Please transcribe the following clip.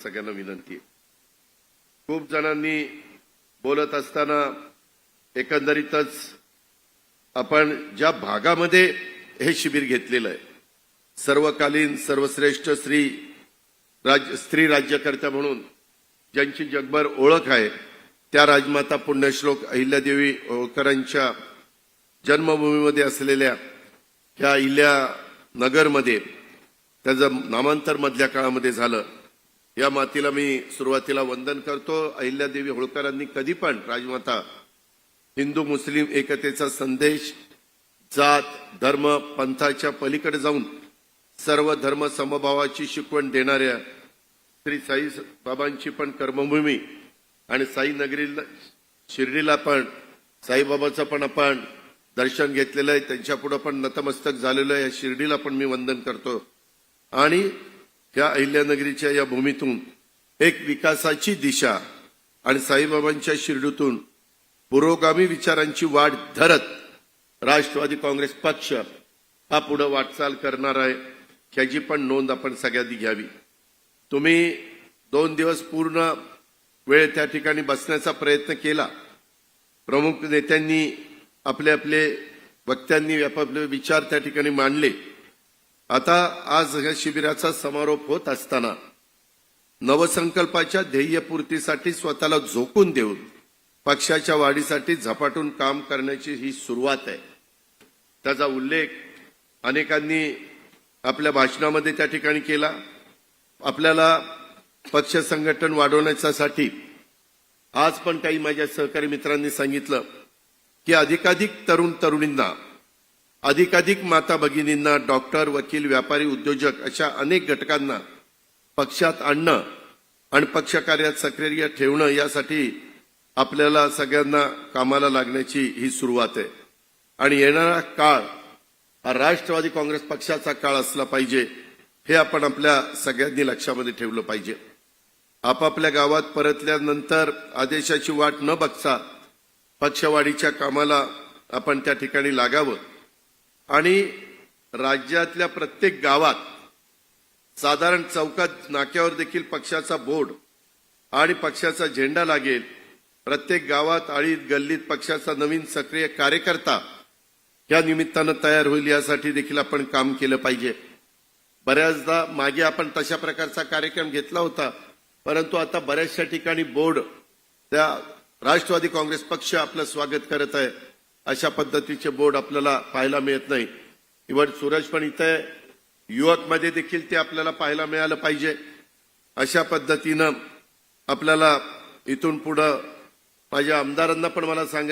सगळ्यांना विनंती आहे। खूप जणांनी बोलत असताना एकंदरीतच आपण ज्या भागामध्ये हे शिबिर घेतलेलं आहे, सर्वकालीन सर्वश्रेष्ठ स्त्री राज्यकर्त्या म्हणून ज्यांची जगभर ओळख आहे, त्या राजमाता पुण्यश्लोक अहिल्यादेवी होळकरांच्या जन्मभूमीमध्ये असलेल्या त्या अहिल्यानगरमध्ये त्याचं नामांतर मधल्या काळामध्ये झालं। या मातीला मी सुरुवातीला वंदन करतो। अहिल्यादेवी होळकरांनी कधी पण राजमाता हिंदू मुस्लिम एकतेचा संदेश जात धर्म पंथाच्या पलीकडे जाऊन सर्व धर्म समभावाची शिकवण देणाऱ्या श्री साई बाबांची पण कर्मभूमी आणि साई नगरीला शिर्डीला पण साईबाबाचं पण आपण दर्शन घेतलेलं आहे, त्यांच्यापुढे पण नतमस्तक झालेलं आहे। या शिर्डीला पण मी वंदन करतो आणि त्या अहिल्यानगरीच्या या भूमीतून एक विकासाची दिशा आणि साईबाबांच्या शिर्डीतून पुरोगामी विचारांची वाट धरत राष्ट्रवादी काँग्रेस पक्ष हा पुढे वाटचाल करणार आहे, याची पण नोंद आपण सगळ्यांनी घ्यावी। तुम्ही 2 दिवस पूर्ण वेळ त्या ठिकाणी बसण्याचा प्रयत्न केला। प्रमुख नेत्यांनी आपले आपले वक्त्यांनी आपापले विचार त्या ठिकाणी मांडले। आता आज या शिबिराचा समारोप होत असताना नवसंकल्पाच्या ध्येयपूर्तीसाठी स्वतःला झोकून देऊन पक्षाच्या वाढीसाठी झपाटून काम करण्याची ही सुरुवात आहे। त्याचा उल्लेख अनेकांनी आपल्या भाषणामध्ये त्या ठिकाणी केला। आपल्याला पक्ष संघटन वाढवण्यासाठी आज पण काही माझ्या सहकारी मित्रांनी सांगितलं की अधिकाधिक तरुण तरुणींना, अधिकाधिक माता भगिनींना, डॉक्टर, वकील, व्यापारी, उद्योजक अशा अनेक घटकांना पक्षात आणणं आणि पक्ष कार्यात सक्रिय ठेवणं यासाठी आपल्याला सगळ्यांना कामाला लागण्याची ही सुरुवात आहे। आणि येणारा काळ हा राष्ट्रवादी काँग्रेस पक्षाचा काळ असला पाहिजे, हे आपण आपल्या सगळ्यांनी लक्षामध्ये ठेवलं पाहिजे। आपापल्या गावात परतल्यानंतर आदेशाची वाट न बघता पक्षवाढीच्या कामाला आपण त्या ठिकाणी लागावं आणि राज्यातल्या प्रत्येक गावात साधारण चौकात नाक्यावर देखील पक्षाचा बोर्ड आणि पक्षाचा झेंडा लागेल। प्रत्येक गावात आळीत गल्लीत पक्षाचा नवीन सक्रिय कार्यकर्ता या निमित्तानं तयार होईल, यासाठी देखील आपण काम केलं पाहिजे। बऱ्याचदा मागे आपण तशा प्रकारचा कार्यक्रम घेतला होता, परंतु आता बऱ्याचशा ठिकाणी बोर्ड त्या राष्ट्रवादी काँग्रेस पक्ष आपलं स्वागत करत आहे अशा पद्धतीचे बोर्ड आपल्याला पाहायला मिळत नाही। इव्हन सूरज पण इथे युवक मध्ये देखील ते आपल्याला पाहायला मिळालं पाहिजे। अशा पद्धतीनं आपल्याला इथून पुढे माझ्या आमदारांना पण मला सांगायचं